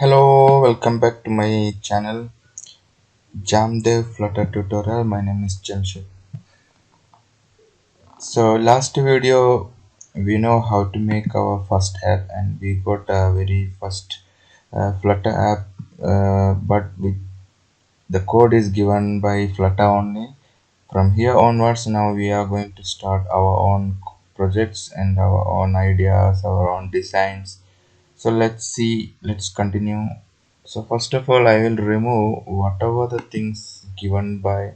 Hello, welcome back to my channel Jamdev Flutter Tutorial. My name is Jamshid. So last video we know how to make our first app and we got a very first Flutter app, but the code is given by Flutter only. From here onwards, now we are going to start our own projects and our own ideas, our own designs. So let's continue. So first of all, I will remove whatever the things given by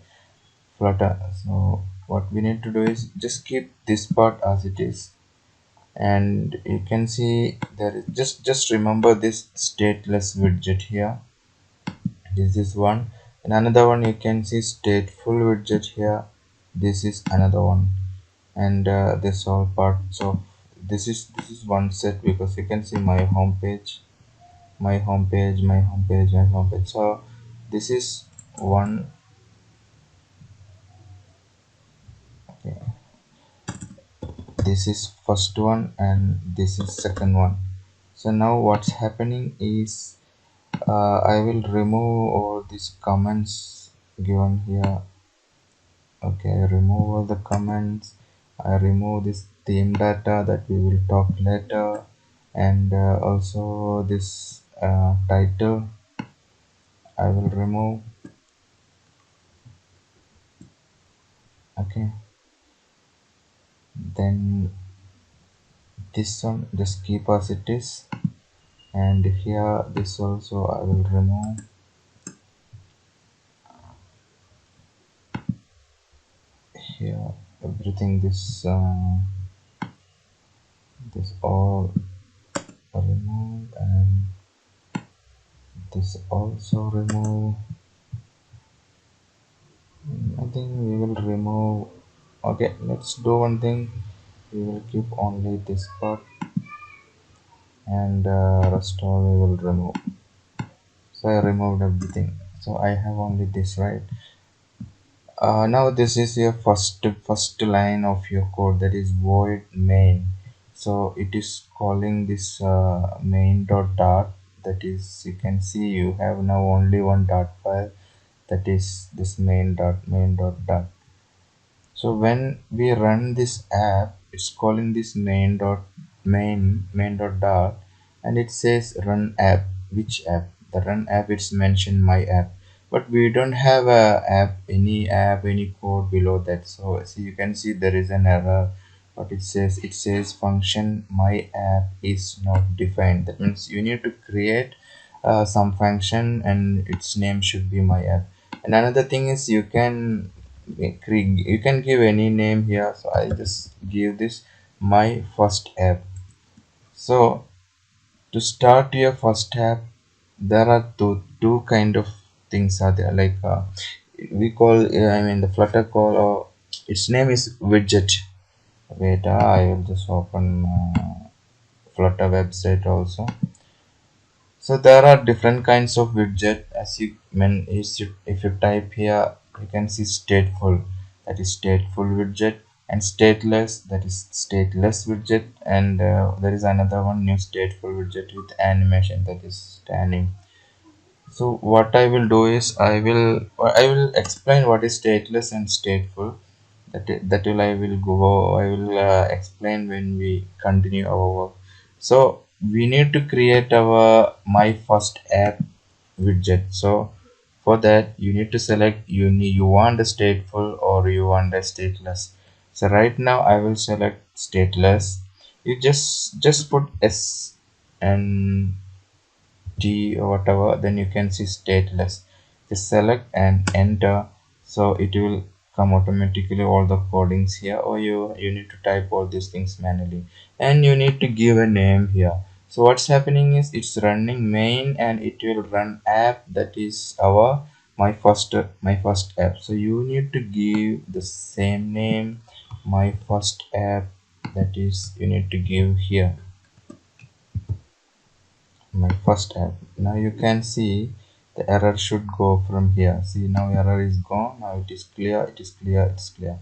Flutter. So what we need to do is just keep this part as it is, and you can see there is just remember this stateless widget here. This is one, and another one you can see stateful widget here. This is another one, and this all parts of this is one set because you can see my home page, my home page. So this is one. Okay, this is first one and this is second one. So now what's happening is I will remove all these comments given here. Okay, I remove all the comments. I remove this theme data that we will talk later, and also this title I will remove. Okay, then this one just keep as it is, and here this also I will remove. Here everything this all remove, and this also remove. I think we will remove. Okay, let's do one thing. We will keep only this part, and rest all we will remove. So I removed everything, so I have only this, right? Now this is your first line of your code, that is void main. So it is calling this main dot, that is, you can see you have now only one dot file, that is this main dot. So when we run this app, it's calling this main dot, and it says run app. Which app? The run app, it's mentioned my app, but we don't have a app, any code below that. So you can see there is an error. But it says function my app is not defined. That means you need to create some function and its name should be my app. And another thing is you can give any name here. So I just give this my first app. So to start your first app, there are two kind of things are there, like we call I mean the Flutter call, or its name is widget. Wait, I will just open Flutter website also. So there are different kinds of widget. As you mean, if you type here, you can see stateful, that is stateful widget, and stateless, that is stateless widget, and there is another one, new stateful widget with animation, that is standing. So what I will do is I will explain what is stateless and stateful. That will I will explain when we continue our work. So we need to create our my first app widget. So for that you need to select you want a stateful or you want a stateless. So right now I will select stateless. You just put S and T or whatever, then you can see stateless. Just select and enter, so it will come automatically all the codings here, or you need to type all these things manually, and you need to give a name here. So what's happening is it's running main and it will run app, that is our my first app. So you need to give the same name, my first app, that is you need to give here my first app. Now you can see the error should go from here. See, now error is gone. Now it is clear, it is clear, it is clear.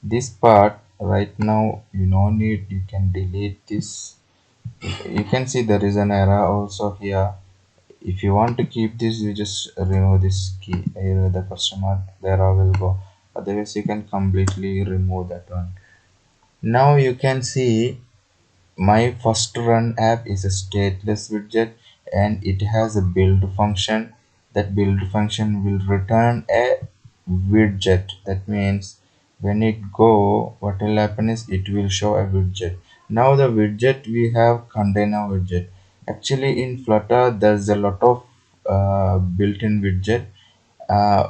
This part right now you no need, you can delete this. You can see there is an error also here. If you want to keep this, you just remove this key here, the question mark, there I will go. Otherwise you can completely remove that one. Now you can see my first run app is a stateless widget, and it has a build function. That build function will return a widget. That means when it go, what will happen is it will show a widget. Now the widget, we have container widget. Actually in Flutter there's a lot of built-in widget.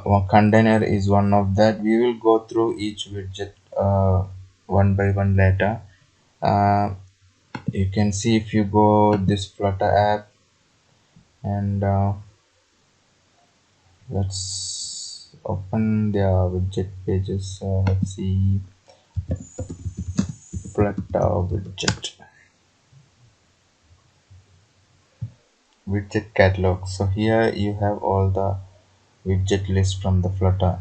One container is one of that. We will go through each widget one by one later. uh, you can see if you go this Flutter app, and let's open the widget pages. Let's see, Flutter widget catalog. So here you have all the widget list from the Flutter.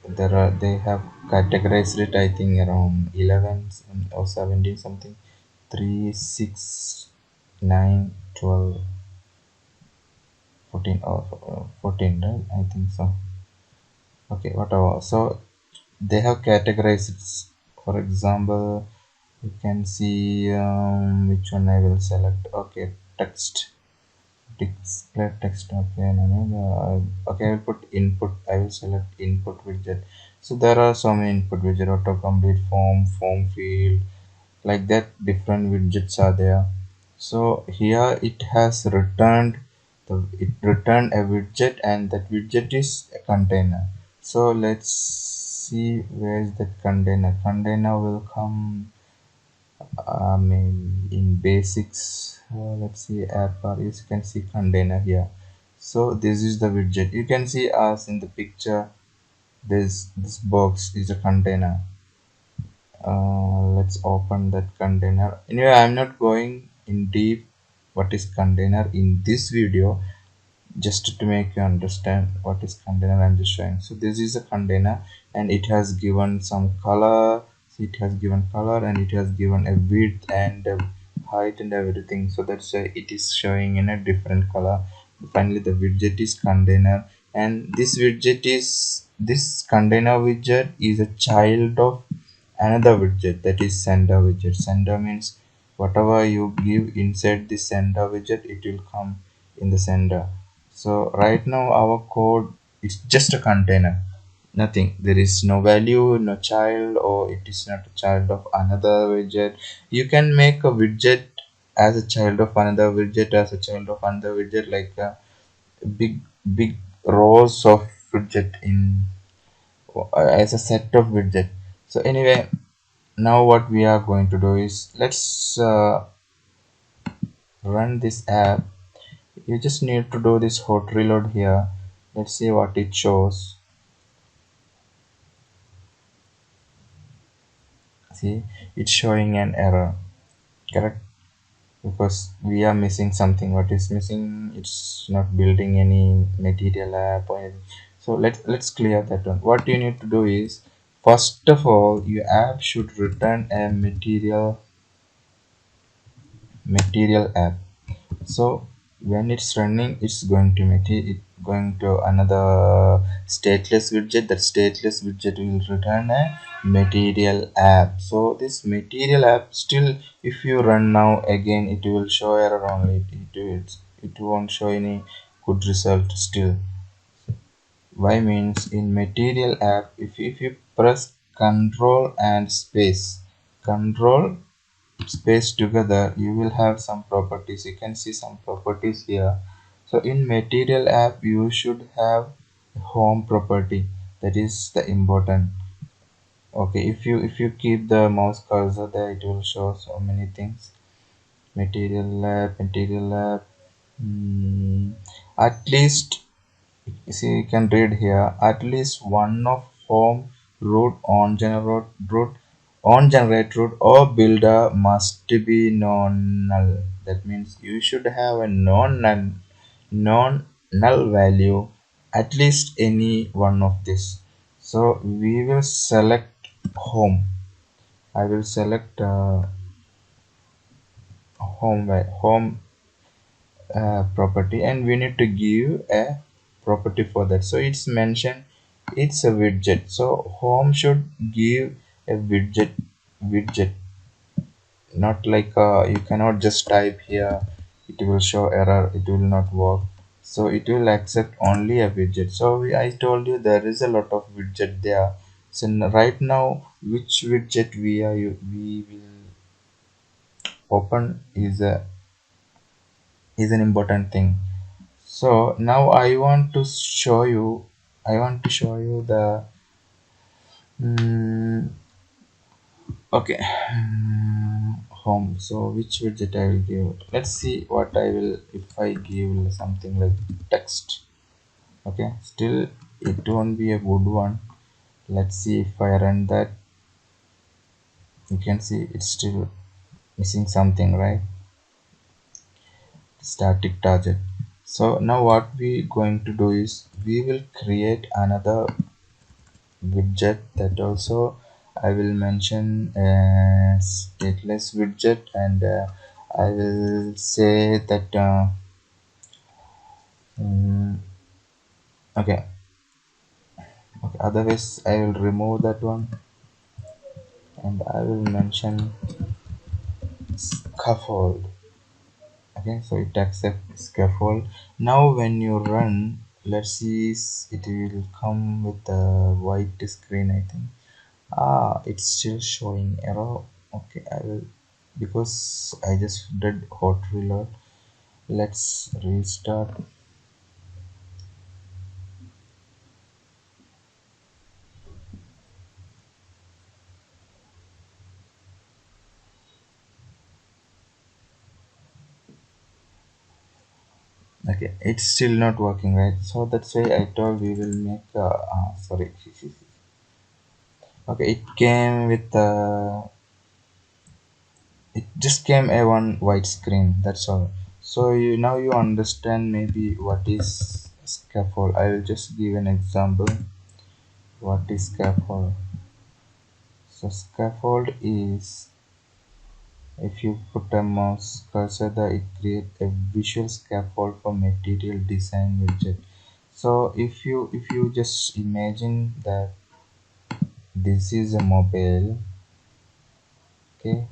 They have categorized it, I think around 11 or 17 something, 3 6 9 12 14 or 14, right? I think so. Okay, whatever. So they have categorized it. For example, you can see which one I will select. Okay, text, display text. Okay, okay, I will put input. I will select input widget. So there are so many input widget: autocomplete, form field, like that. Different widgets are there. So here it has returned it returned a widget, and that widget is a container. So let's see, where is that container. Container will come in basics. Let's see, app bar. You can see container here. So this is the widget. You can see us in the picture. This box is a container. Let's open that container. Anyway, I'm not going in deep what is container in this video. Just to make you understand what is container, I'm just showing. So this is a container, and it has given some color. So it has given color, and it has given a width and a height and everything. So that's why it is showing in a different color. Finally the widget is container, and this container widget is a child of another widget, that is sender widget. Sender means whatever you give inside the sender widget, it will come in the sender. So right now our code is just a container, nothing. There is no value, no child, or it is not a child of another widget. You can make a widget as a child of another widget, as a child of another widget, like big rows of widget in as a set of widget. So anyway, now what we are going to do is, let's run this app. You just need to do this hot reload here. Let's see what it shows. See, it's showing an error, correct? Because we are missing something. What is missing? It's not building any material app or anything. So let's clear that one. What you need to do is, first of all, your app should return a material app. So when it's running, it's going to going to another stateless widget. That stateless widget will return a material app. So this material app, still if you run now again, it will show error only. It won't show any good result still. Why means, in material app, if you press control and control space together, you will have some properties. You can see some properties here. So in material app, you should have home property. That is the important. Okay, if you keep the mouse cursor there, it will show so many things. Material app. At least, you see, you can read here, at least one of home, root, on generate root or builder must be non-null. That means you should have a non-null value, at least any one of this. So we will select home. I will select home property, and we need to give a property for that. So it's mentioned it's a widget, so home should give a widget, not like you cannot just type here, it will show error, it will not work. So it will accept only a widget. So I told you there is a lot of widget there. So right now which widget we will open is an important thing. So now I want to show you the mm, okay, home. So which widget I will give? Let's see what I will if I give something like text. Okay, still it won't be a good one. Let's see if I run that. You can see it's still missing something, right? Static target. So now what we going to do is we will create another widget that also I will mention stateless widget, and I will say that mm, okay, okay, otherwise I will remove that one, and I will mention scaffold. Okay, so it accepts scaffold. Now when you run, let's see, it will come with a white screen, I think. It's still showing error. Okay, I will, because I just did hot reload. Let's restart. Okay, it's still not working, right? So that's why I told we will make sorry. Okay, it came with it just came a one white screen, that's all. So you now you understand maybe what is scaffold. I will just give an example. What is scaffold? So scaffold is, if you put a mouse cursor there, it creates a visual scaffold for material design widget. So if you just imagine that this is a mobile. Okay,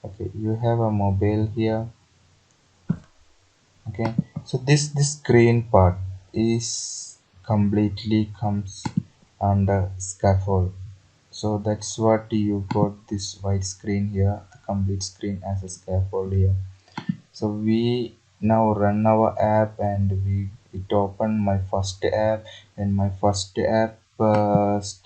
okay, you have a mobile here. Okay, so this green part is completely comes under scaffold. So that's what you got this white screen here, the complete screen as a scaffold here. So we now run our app, and it opened my first app, and my first app has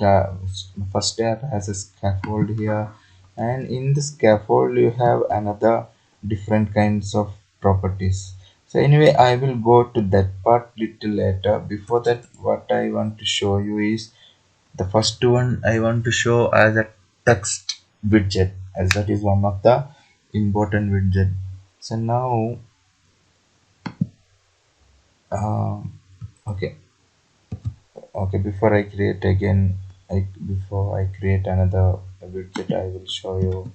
a scaffold here, and in the scaffold you have another different kinds of properties. So anyway, I will go to that part little later. Before that, what I want to show you is the first one I want to show as a text widget, as that is one of the important widget. So now um, okay, okay, before I create again, before I create another widget, I will show you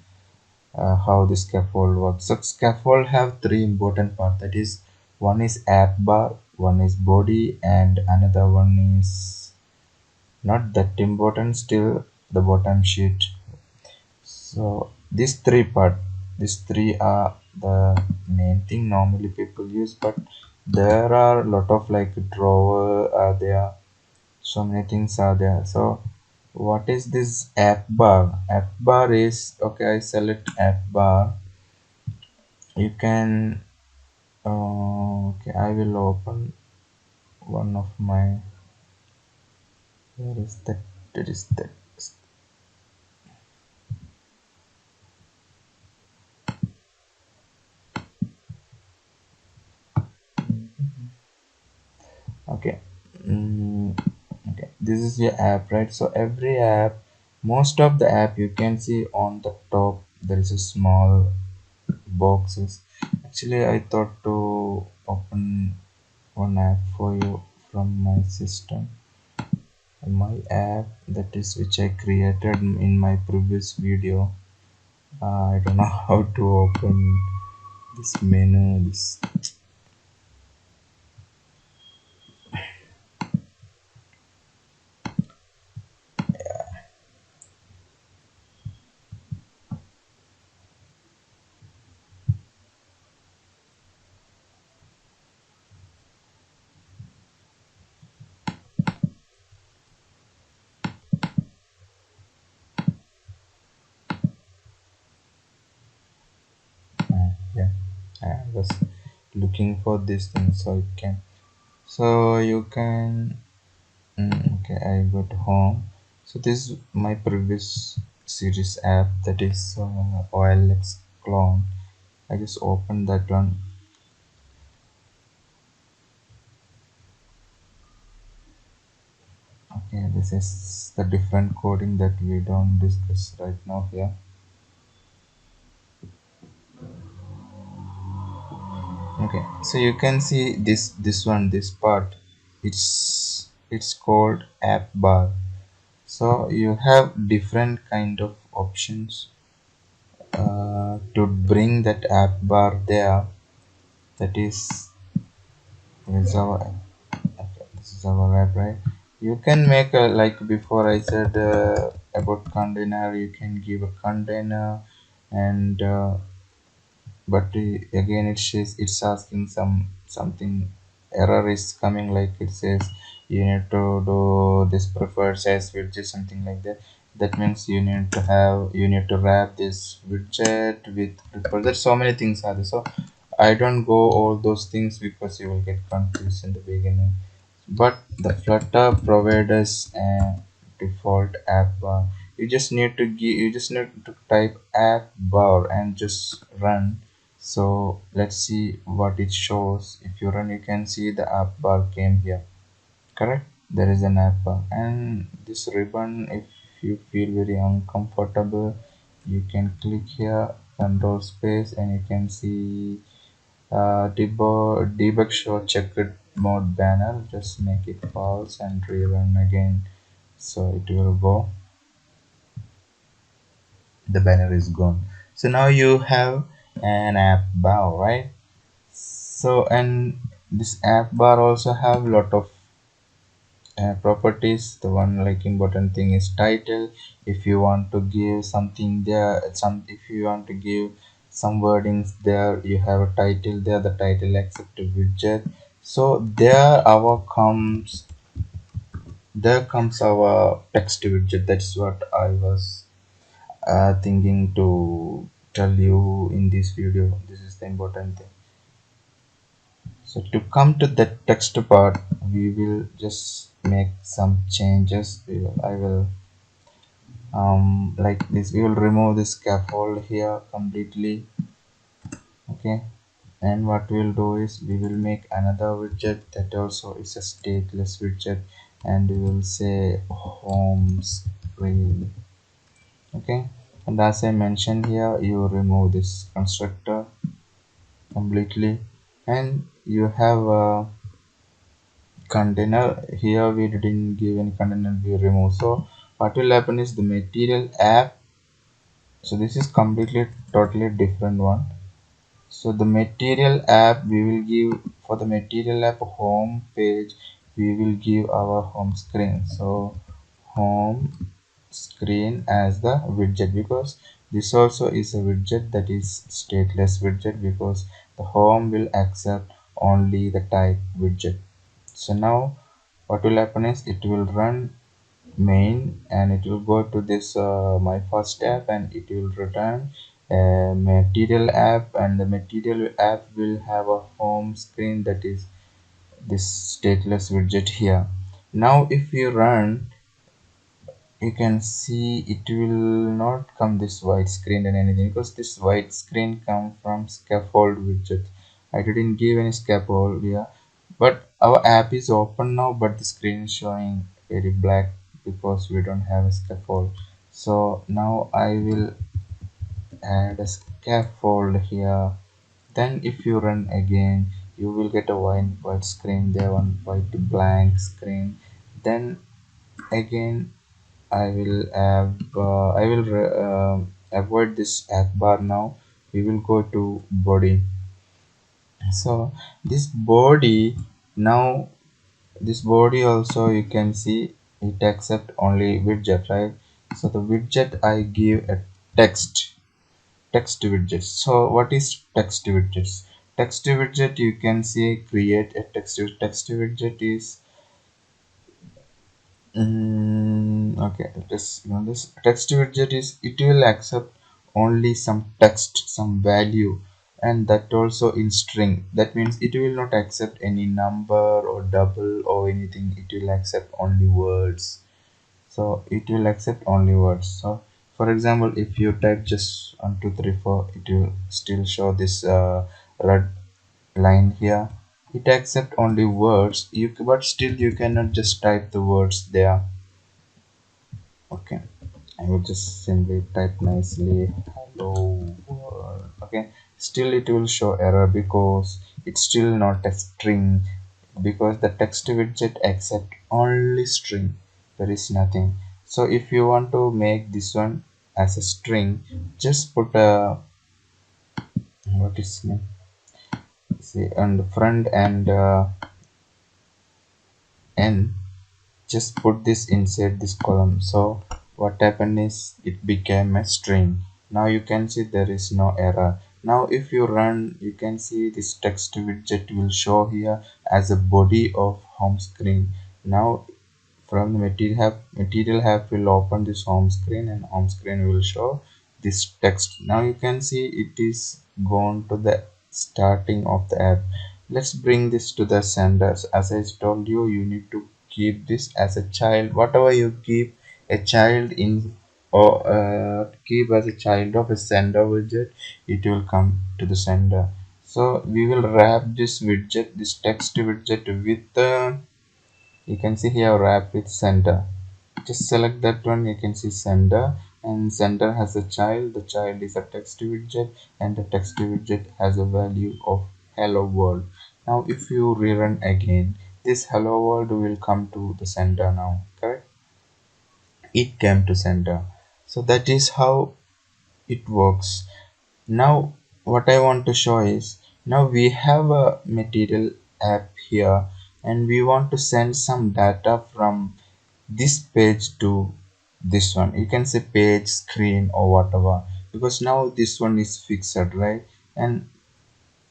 how the scaffold works. So scaffold have three important parts, that is, one is app bar, one is body, and another one is not that important, still the bottom sheet. So these three are the main thing normally people use, but there are a lot of like drawer are there, so many things are there. So what is this app bar? App bar is, okay, I select app bar. You can okay, I will open one of my, where is that? That is that. Okay. mm, okay, this is your app, right? So every app, most of the app, you can see on the top there is a small boxes. Actually I thought to open one app for you from my system, my app, that is which I created in my previous video. I don't know how to open this menu. This yeah, I was looking for this thing so it can. So you can. Okay, I go to home. So this is my previous series app, that is OLX clone. I just opened that one. Okay, this is the different coding that we don't discuss right now here. Okay, so you can see this part. It's called app bar. So you have different kind of options to bring that app bar there. That is our okay, this is our app, right? You can make a, like before I said about container, you can give a container, and but again it says it's asking something error is coming, like it says you need to do this preferred size widget, something like that. That means you need to wrap this widget with preferred. There's so many things are there, so I don't go all those things because you will get confused in the beginning. But the Flutter provides a default app bar. You just need to type app bar and just run. So let's see what it shows. If you run, you can see the app bar came here. Correct? There is an app bar, and this ribbon, if you feel very uncomfortable, you can click here, control space, and you can see debug show checked mode banner. Just make it false and rerun again, so it will go. The banner is gone. So now you have an app bar, right? So, and this app bar also have lot of properties. The one like important thing is title. If you want to give something there, some if you want to give some wordings there, you have a title there, the title accept widget. So there comes our text widget. That's what I was thinking to tell you in this video. This is the important thing. So to come to the text part, we will just make some changes. I will like this. We will remove the scaffold here completely. Okay, and what we'll do is we will make another widget that also is a stateless widget, and we will say home screen. Okay, and as I mentioned here, you remove this constructor completely, and you have a container. Here we didn't give any container, we remove. So what will happen is the material app. So this is completely totally different one. So the material app we will give, for the material app home page, we will give our home screen. So home screen as the widget, because this also is a widget, that is stateless widget, because the home will accept only the type widget. So now what will happen is it will run main, and it will go to this my first app, and it will return a material app, and the material app will have a home screen, that is this stateless widget here. Now if you run, you can see it will not come this white screen and anything, because this white screen come from scaffold widget. I didn't give any scaffold here, but our app is open now, but the screen is showing very black because we don't have a scaffold. So now I will add a scaffold here. Then if you run again, you will get a white screen there, one white blank screen. Then again I will have avoid this app bar. Now we will go to body. So this body, now this body also you can see it accept only widget, right? So the widget I give a text widget. So what is text widgets? Text widget, you can see create a text widget is okay, just this text widget is it will accept only some text, some value, and that also in string. That means it will not accept any number or double or anything. It will accept only words. So it will accept only words. So for example, if you type just 1 2 3 4, it will still show this red line here. It accept only words. But still you cannot just type the words there. Okay, I will just simply type nicely hello world. Okay, still it will show error because it's still not a string, because the text widget accept only string. There is nothing. So if you want to make this one as a string, just put a what is name, see on the front and end, just put this inside this column. So what happened is it became a string. Now you can see there is no error. Now if you run, you can see this text widget will show here as a body of home screen. Now from the material have will open this home screen, and home screen will show this text. Now you can see it is gone to the starting of the app. Let's bring this to the senders. As I told you, you need to keep this as a child. Whatever you keep a child in, or keep as a child of a sender widget, it will come to the sender. So we will wrap this widget, this text widget, with the, you can see here wrap with sender. Just select that one. You can see sender, and sender has a child. The child is a text widget, and the text widget has a value of hello world. Now if you rerun again, this hello world will come to the sender. Now correct, it came to sender. So that is how it works. Now what I want to show is, now we have a material app here, and we want to send some data from this page to this one. You can say page, screen, or whatever, because now this one is fixed, right? And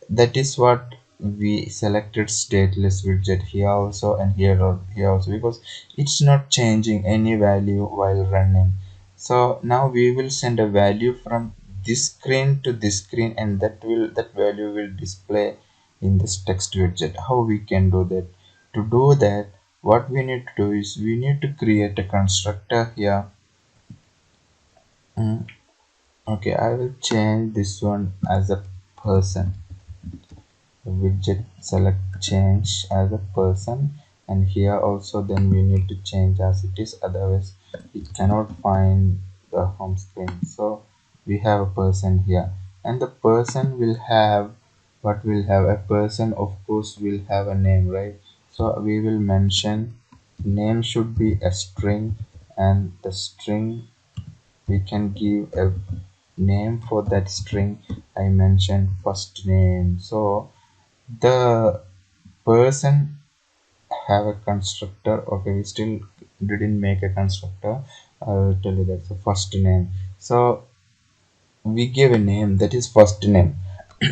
that is what we selected stateless widget here also, and here also, because it's not changing any value while running. So now we will send a value from this screen to this screen, and that value will display in this text widget. How we can do that? To do that, what we need to do is we need to create a constructor here. Okay, I will change this one as a person. Widget select change as a person, and here also then we need to change as it is, otherwise it cannot find the home screen. So we have a person here, and the person will have, what will have, a person of course will have a name, right? So we will mention name should be a string, and the string we can give a name for that string. I mentioned first name. So the person have a constructor. Okay, we still didn't make a constructor. I will tell you that. So first name, so we give a name, that is first name.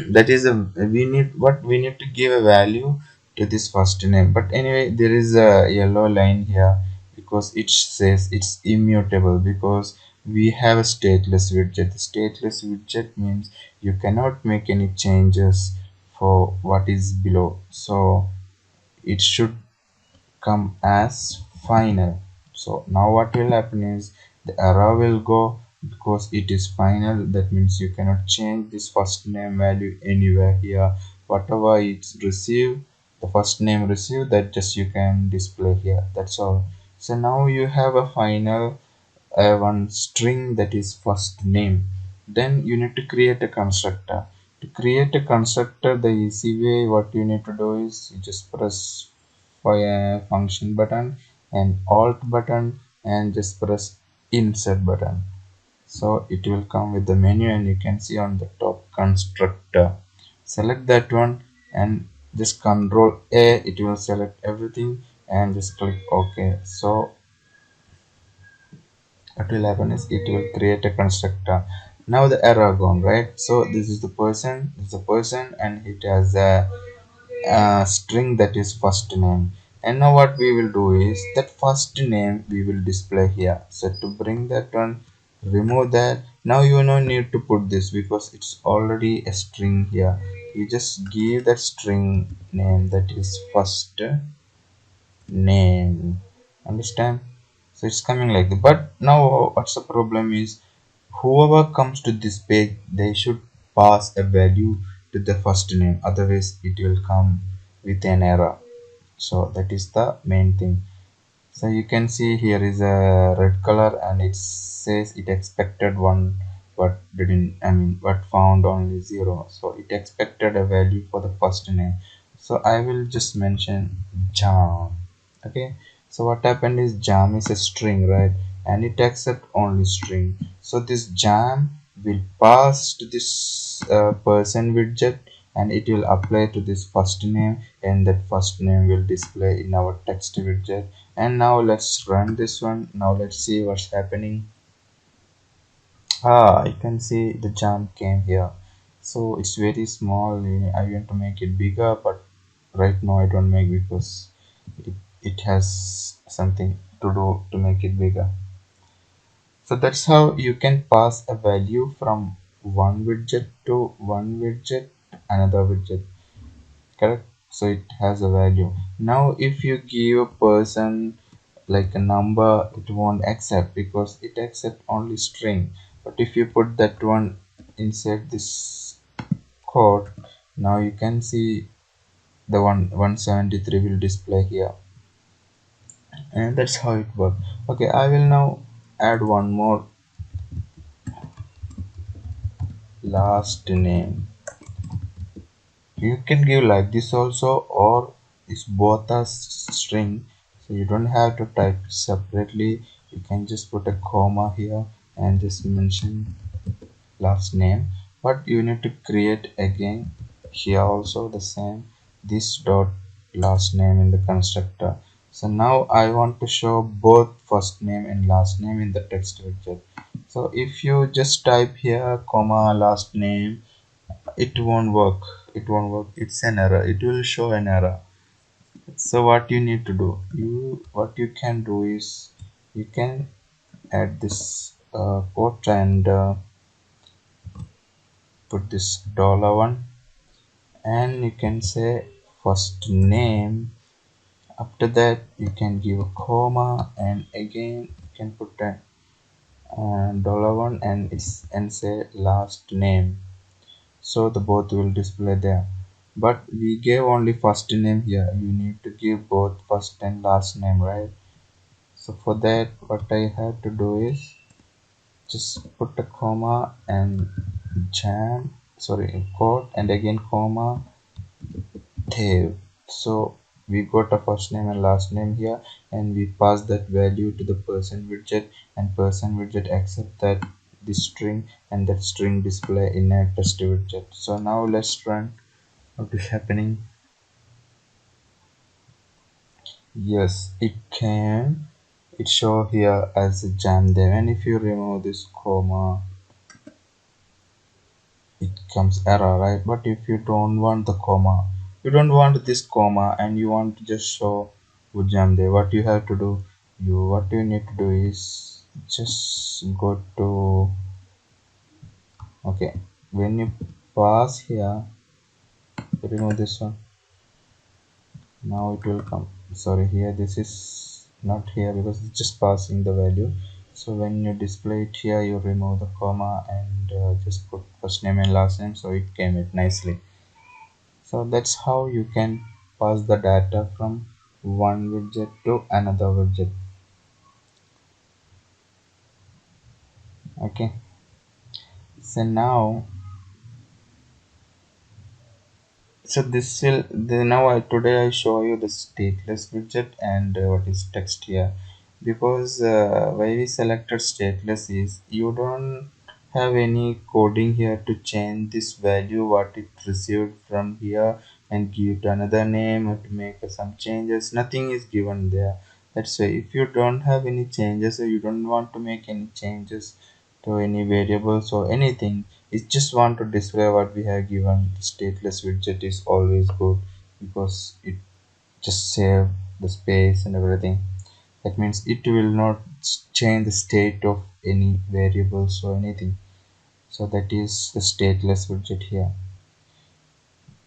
That is a, we need to give a value to this first name. But anyway, there is a yellow line here because it says it's immutable, because we have a stateless widget. The stateless widget means you cannot make any changes for what is below. So it should come as final. So now what will happen is the error will go because it is final. That means you cannot change this first name value anywhere here. Whatever it's received, the first name received, that just you can display here. That's all. So now you have a final one string, that is first name. Then you need to create a constructor. To create a constructor, the easy way, what you need to do is you just press for a function button and alt button, and just press insert button. So it will come with the menu, and you can see on the top constructor. Select that one and just control A, it will select everything, and just click OK. So what will happen is it will create a constructor. Now the error gone, right? So this is the person, and it has a string that is first name. And now what we will do is that first name we will display here. So to bring that one, remove that. Now you no need to put this because it's already a string here. You just give that string name that is first name. Understand? So it's coming like that. But now what's the problem is, whoever comes to this page, they should pass a value to the first name, otherwise it will come with an error. So that is the main thing. So you can see here is a red color, and it says it expected one, but didn't, but found only 0. So it expected a value for the first name. So I will just mention Jam. Okay, so what happened is Jam is a string, right? And it accepts only string. So this Jam will pass to this person widget, and it will apply to this first name, and that first name will display in our text widget. And now let's run this one. Now let's see what's happening. I can see the jump came here. So it's very small. I want to make it bigger, but right now I don't make because it has something to do to make it bigger. So that's how you can pass a value from one widget to one widget, another widget. Correct? So it has a value. Now if you give a person like a number, it won't accept because it accepts only string. But if you put that one inside this code, now you can see the 173 will display here, and that's how it works. Okay, I will now add one more last name. You can give like this also, or it's both a string, so you don't have to type it separately. You can just put a comma here and just mention last name, but you need to create again here also the same, this dot last name in the constructor. So now I want to show both first name and last name in the text widget. So if you just type here comma last name, it won't work. It's an error. It will show an error. So what you need to do, what you can do is you can add this quote and put this dollar one, and you can say first name. After that you can give a comma, and again you can put a dollar one and say last name. So the both will display there, but we gave only first name here. You need to give both first and last name, right? So for that, what I have to do is just put a comma and quote, and again comma Dev. So we got a first name and last name here, and we pass that value to the person widget, and person widget accept that this string, and that string display in a test widget. So now let's run what is happening. Yes, it can. It show here as a jam there, and if you remove this comma, it comes error, right? But if you don't want the comma, you don't want this comma, and you want to just show jam there, what you have to do, what you need to do is just go to, okay, when you pass here, remove this one. Now it will come, sorry, here this is not here because it's just passing the value. So when you display it here, you remove the comma and just put first name and last name, so it came it nicely. So that's how you can pass the data from one widget to another widget. Okay, so now, so this will now today I show you the stateless widget and what is text here. because why we selected stateless is you don't have any coding here to change this value what it received from here and give it another name or to make some changes. Nothing is given there. That's why if you don't have any changes or you don't want to make any changes to any variables or anything, you just want to display what we have given. The stateless widget is always good because it just save the space and everything. That means it will not change the state of any variables or anything. So that is the stateless widget here.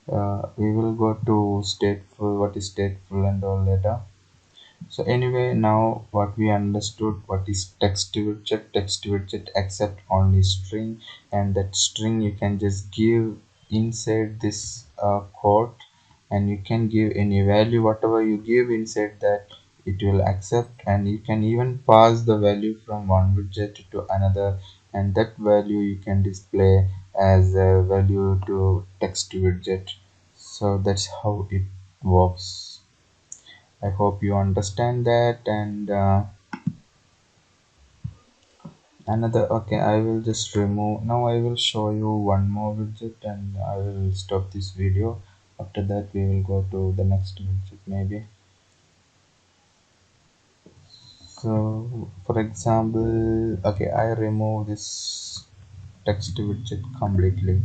We will go to stateful, what is stateful and all later. So anyway, now what we understood, what is text widget. Text widget accept only string, and that string you can just give inside this quote, and you can give any value. Whatever you give inside that, it will accept, and you can even pass the value from one widget to another, and that value you can display as a value to text widget. So that's how it works. I hope you understand that. And another, okay, I will just remove. Now I will show you one more widget and I will stop this video. After that we will go to the next widget maybe. So for example, okay, I remove this text widget completely.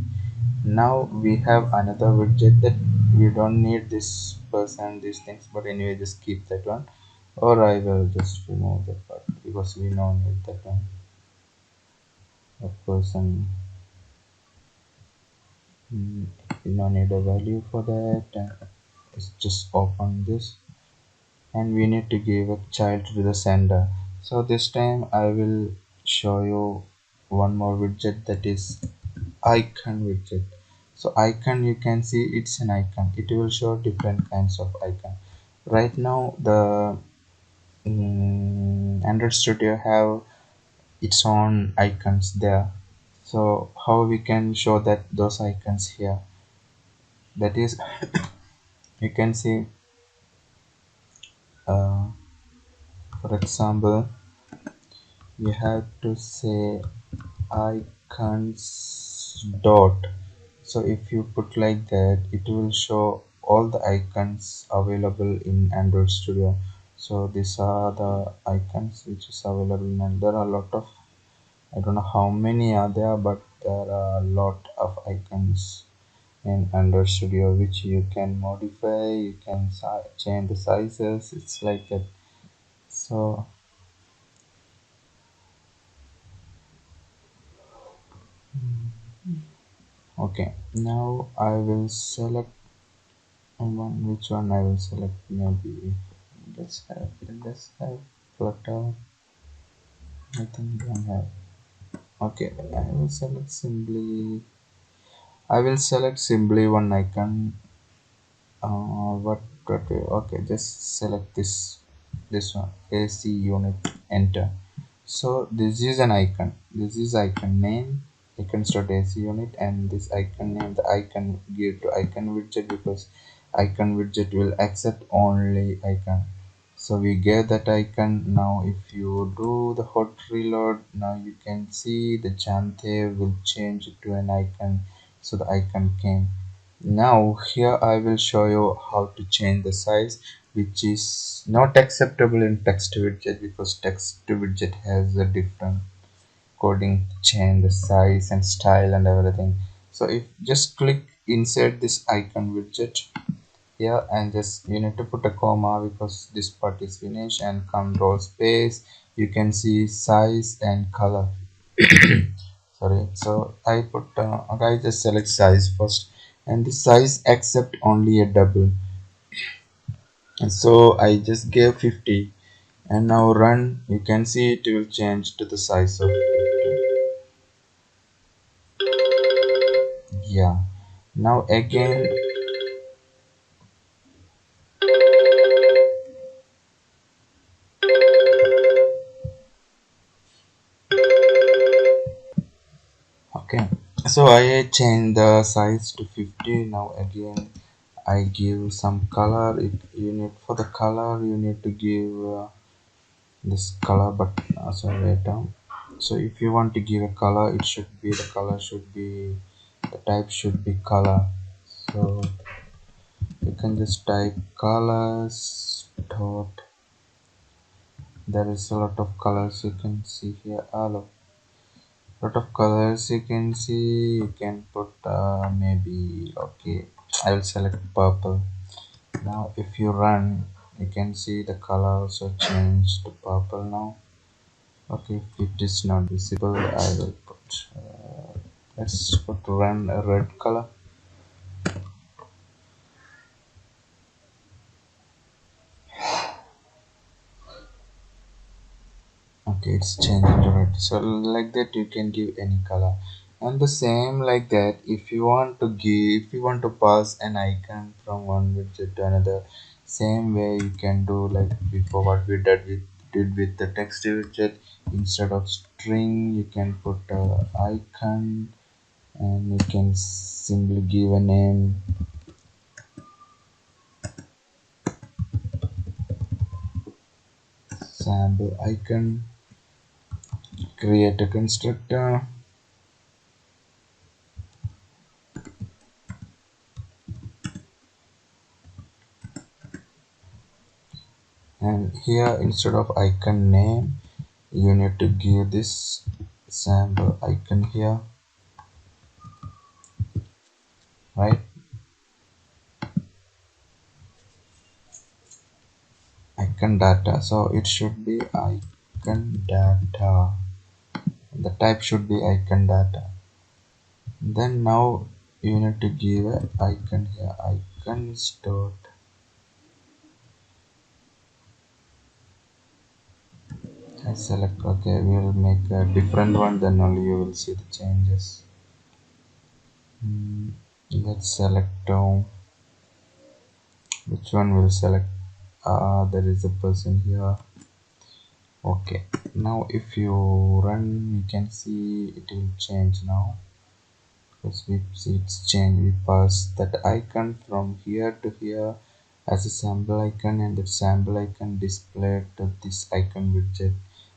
Now we have another widget that we don't need this person, these things, but anyway, just keep that one. Or I will just remove that part because we don't need that one. A person, we don't need a value for that, and let's just open this, and we need to give a child to the sender. So this time I will show you one more widget, that is icon widget. So icon, you can see it's an icon. It will show different kinds of icon. Right now the Android Studio have its own icons there. So how we can show that those icons here, that is you can see, uh, for example, you have to say icons dot. So if you put like that, it will show all the icons available in Android Studio. So these are the icons which is available, and there are a lot of, I don't know how many are there, but there are a lot of icons in Android Studio which you can modify. You can change the sizes. It's like that. So okay, now I will select one. Which one I will select? Maybe let's have Flutter. I think don't have. Okay, I will select simply one icon. Okay, just select this one, AC unit, enter. So this is an icon, this is icon name, icons.ac unit, and this icon name, the icon give to icon widget because icon widget will accept only icon. So we get that icon. Now if you do the hot reload, now you can see the Janthe will change to an icon. So the icon came. Now here I will show you how to change the size, which is not acceptable in text widget because text widget has a different coding to change the size and style and everything. So if just click inside this icon widget here, and just you need to put a comma because this part is finished, and control space, you can see size and color. Sorry, so I put okay, I just select size first, and the size accept only a double, and so I just gave 50, and now run. You can see it will change to the size of 50. Yeah, now again, okay, so I change the size to 50. Now again I give some color. If you need for the color, you need to give this color button, sorry, wait down. So if you want to give a color, it should be, the color should be, the type should be color. So you can just type colors dot, there is a lot of colors you can see here, a lot of colors you can see. You can put maybe, okay, I will select purple. Now if you run, you can see the color also changed to purple now. Okay, if it is not visible, I will put let's put run a red color. Okay, it's changing to red. So like that you can give any color. And the same like that, if you want to give, if you want to pass an icon from one widget to another, same way you can do like before what we did with the text widget. Instead of string, you can put a icon, and you can simply give a name, sample icon, create a constructor, and here instead of icon name, you need to give this sample icon here, right? Icon data, so it should be icon data, the type should be icon data. Then now you need to give a icon here, icons dot, I select, okay, we will make a different one, then only you will see the changes. Let's select which one will select, there is a person here. Okay, now if you run, you can see it will change now, because we see it's changed. We pass that icon from here to here as a sample icon, and that sample icon displayed to this icon widget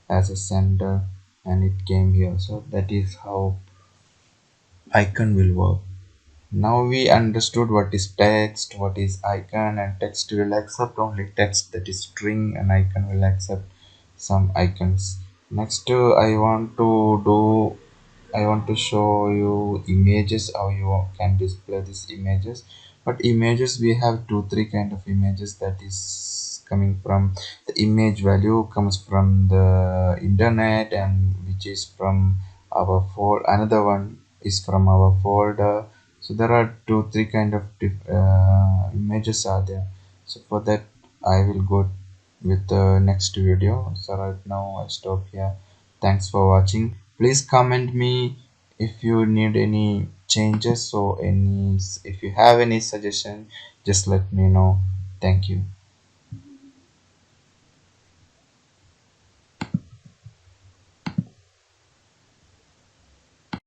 as a center, and it came here. So that is how icon will work. Now we understood what is text, what is icon, and text will accept only text, that is string, and icon will accept some icons. Next, I want to show you images, how you can display these images. But images, we have three kind of images, that is coming from the image value comes from the internet, and which is from our folder. Another one is from our folder. So there are three kind of images are there. So for that, I will go with the next video. So right now I stop here. Thanks for watching. Please comment me if you need any changes, or any, if you have any suggestion, just let me know. Thank you.